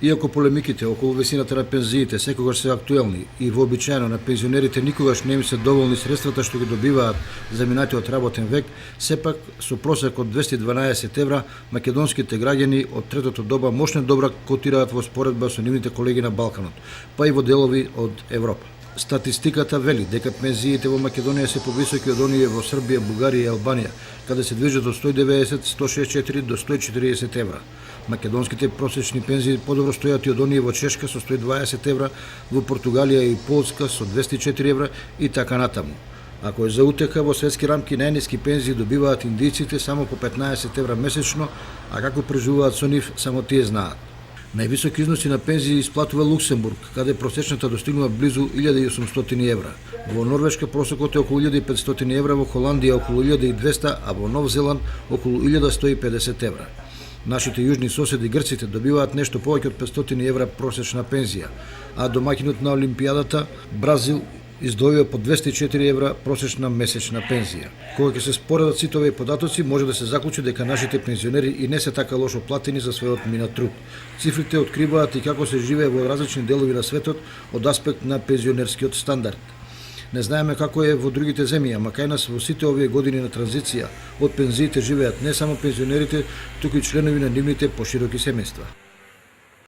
Иако полемиките околу висината на пензиите секогаш се актуелни и вообичаено на пензионерите никогаш не им се доволни средствата што ги добиваат за минатиот работен век, сепак со просек од 212 евра македонските граѓани од третото доба мощно добра котираат во споредба со нивните колеги на Балканот, па и во делови од Европа. Статистиката вели дека пензиите во Македонија се повисоки од оние во Србија, Бугарија и Албанија, каде се движат од 190, 164 до 140 евра. Македонските просечни пензии подобро стојат и од оние во Чешка со 120 евра, во Португалија и Полска со 204 евра и така натаму. Ако е за утеха, во светски рамки најниски пензии добиваат индијците само по 15 евра месечно, а како преживуваат со нив само тие знаат. Највисоки износи на пензии исплатува Луксембург, каде просечната достигнува близу 1800 евра. Во Норвешка просекот е околу 1500 евра, во Холандија околу 1200, а во Нов Зеланд околу 1150 евра. Нашите јужни соседи грците добиваат нешто повеќе од 500 евра просечна пензија, а домаќинот на Олимпијадата Бразил издвојува по 204 евра просечна месечна пензија. Кога ќе се споредат сите овие податоци, може да се заклучи дека нашите пензионери и не се така лошо платени за својот минат труд. Цифрите откриваат и како се живее во различни делови на светот од аспект на пензионерскиот стандард. Не знаеме како е во другите земји, ама кај нас во сите овие години на транзиција од пензиите живеат не само пензионерите, туку и членови на нивните пошироки семејства.